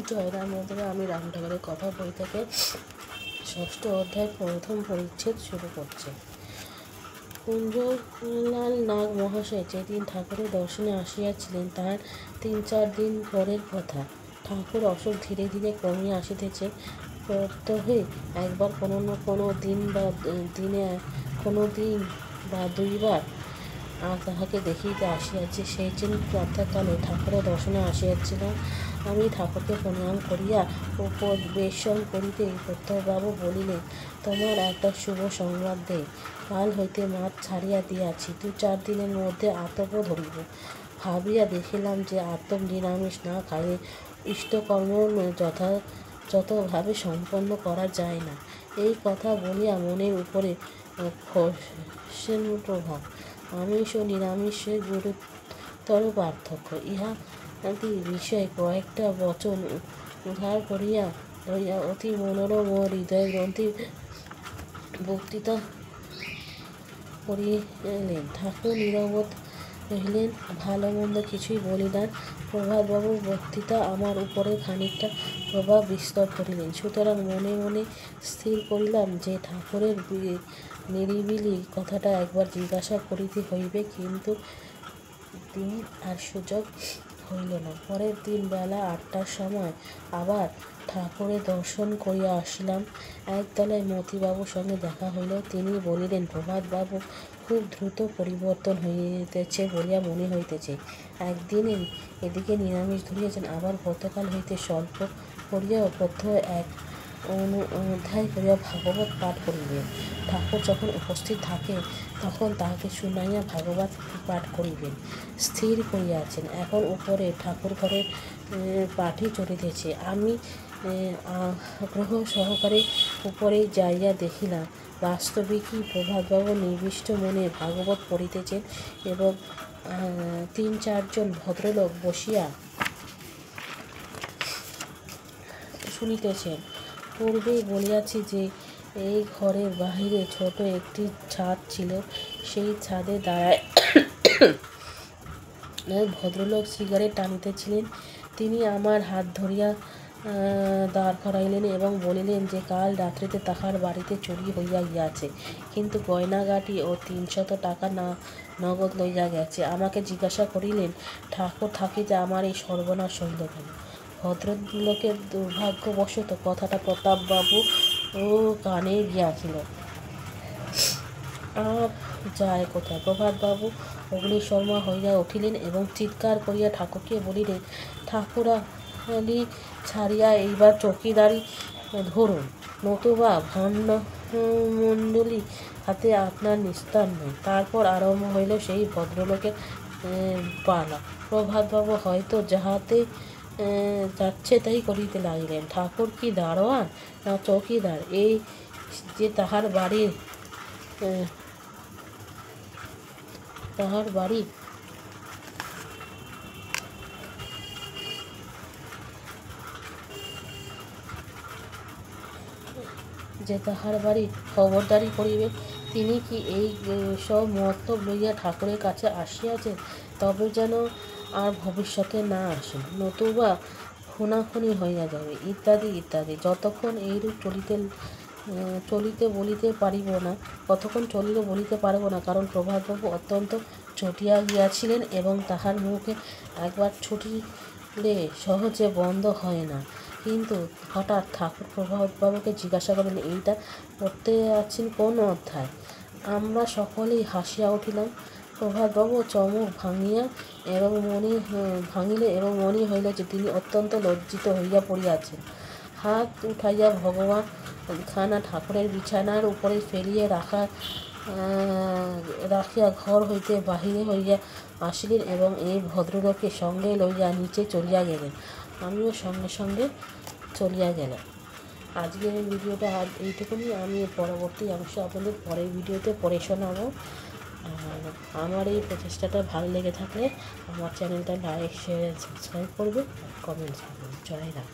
জয়রাম বন্ধুরা, আমি রাম ঠাকুরের কথা বই থেকে ষষ্ঠ অধ্যায় প্রথম পরিচ্ছেদ শুরু করছে। কুঞ্জলাল নাগ মহাশয় যেদিন ঠাকুরের দর্শনে আসিয়াছিলেন তার 3-4 দিন পরের কথা। ঠাকুর অসুখ ধীরে ধীরে কমিয়া আসিতেছে। প্রত্যহে একবার কোনো দিন বা 2বার তাহাকে দেখিতে আসিয়াছে। সেই দিন প্রাতঃকালে ঠাকুরের দর্শনে আসিয়াছিলাম। আমি ঠাকুরকে প্রণাম করিয়া উপবেশন করিতেই প্রত্যহবাবু বলিলেন, তোমার একটা শুভ সংবাদ দেই। কাল হইতে মাছ ছাড়িয়া দিয়াছি, 2-4 দিনের মধ্যে আতপ ধরিব। ভাবিয়া দেখিলাম যে আতপ নিরামিষ না খাইলে ইষ্টকর্ম যথাযথভাবে সম্পন্ন করা যায় না। এই কথা বলিয়া মনের উপরে খসেন প্রভাব। আমিষ ও নিরামিষের গুরুতর পার্থক্য, ইহাদি বিষয়ে কয়েকটা বচন উদ্ধার করিয়া লইয়া অতি মনোরম ও হৃদয়গ্রন্থি বক্তৃতা করিলেন। ঠাকুর নীরবত রহিলেন, ভালো মন্দ কিছুই বলিলেন। প্রভাতবাবুর বক্তৃতা আমার উপরে খানিকটা প্রভাব বিস্তার করিলেন। সুতরাং মনে মনে স্থির করিলাম যে ঠাকুরের নিরিবিলি কথাটা একবার জিজ্ঞাসা করিতে হইবে, কিন্তু দিন আর সুযোগ হইল না। পরের দিন বেলা 8টার সময় আবার ঠাকুরের দর্শন করিয়া আসিলাম। একতলায় মতিবাবুর সঙ্গে দেখা হইল। তিনি বলিলেন, প্রভাতবাবু খুব দ্রুত পরিবর্তন হইতেছে বলিয়া মনে হইতেছে। একদিন এদিকে নিরামিষ ধরিয়াছেন, আবার গতকাল হইতে স্বল্প করিয়াও প্রত্যহ 1 অধ্যায় করিয়া ভাগবত পাঠ করিবেন। ঠাকুর যখন উপস্থিত থাকে তখন তাহাকে শুনাইয়া ভাগবত পাঠ করিবেন স্থির করিয়াছেন। এখন উপরে ঠাকুরঘরের পাঠই চলিতেছে। আমি আগ্রহ সহকারে উপরে যাইয়া দেখিলাম, বাস্তবিকই প্রভাতবাবু নিবিষ্ট মনে ভাগবত পড়িতেছেন এবং 3-4 জন ভদ্রলোক বসিয়া শুনিতেছেন। পূর্বেই বলিয়াছি যে এই ঘরের বাহিরে ছোট একটি ছাদ ছিল। সেই ছাদে দাঁড়ায় এক ভদ্রলোক সিগারেট টানিতেছিলেন। তিনি আমার হাত ধরিয়া দাঁড় করাইলেন এবং বলিলেন যে কাল রাত্রিতে তাহার বাড়িতে চুরি হইয়া গিয়াছে, কিন্তু গয়নাগাটি ও 300 টাকা নগদ লইয়া গেছে। আমাকে জিজ্ঞাসা করিলেন, ঠাকুর থাকিতে আমার এই সর্বনাশ হইল কেন? ভদ্রলোকের দুর্ভাগ্যবশত কথাটা প্রতাপবাবু কানে গিয়াছিল। আর যায় কোথায়? প্রভাতবাবু অগ্নিশর্মা হইয়া উঠিলেন এবং চিৎকার করিয়া ঠাকুরকে বলিলেন, ঠাকুরালী ছাড়িয়া এইবার চৌকিদারি ধরুন, নতুবা ভণ্ডমণ্ডলী হাতে আপনার নিস্তার নেই। তারপর আরম্ভ হইল সেই ভদ্রলোকের পালা। প্রভাতবাবু হয়তো যাহাতে যাচ্ছে তাই করিতে লাগিলেন। ঠাকুর কি দারোয়ান না চৌকিদার? এই যে তাহার বাড়ি খবরদারি করিবে? তিনি কি এই সব মতলব লইয়া ঠাকুরের কাছে আসিয়াছেন? তবে যেন আর ভবিষ্যতে না আসেন, নতুবা খুনাখুনি হইয়া যাবে, ইত্যাদি ইত্যাদি। যতক্ষণ এইরূপ চলিতে বলিতে পারিব না, কারণ প্রভাতবাবু অত্যন্ত চটিয়া গিয়াছিলেন এবং তাহার মুখে একবার ছুটিলে সহজে বন্ধ হয় না। কিন্তু হঠাৎ ঠাকুর প্রভাতবাবুকে জিজ্ঞাসা করিলেন, এইটা পড়তে আছেন কোন অধ্যায়? আমরা সকলেই হাসিয়া উঠিলাম। প্রভাতবাবু চমক ভাঙিলে এবং মনে হইল যে তিনি অত্যন্ত লজ্জিত হইয়া পড়িয়াছেন। হাত উঠাইয়া ভগবান খানা ঠাকুরের বিছানার উপরে ফেলিয়া রাখিয়া ঘর হইতে বাহির হইয়া আসিলেন এবং এই ভদ্রলোককে সঙ্গে লইয়া নিচে চলিয়া গেলেন। আমিও সঙ্গে সঙ্গে চলিয়া গেলাম। আজকের এই ভিডিওটা এইটুকুনি। আমি পরবর্তী অংশ আপনাদের পরের ভিডিওতে পড়ে শোনাবো। আর আমার এই প্রচেষ্টাটা ভালো লেগে থাকলে আমার চ্যানেলটা লাইক, শেয়ার, সাবস্ক্রাইব করবে, কমেন্টস করবে। জয় রাম।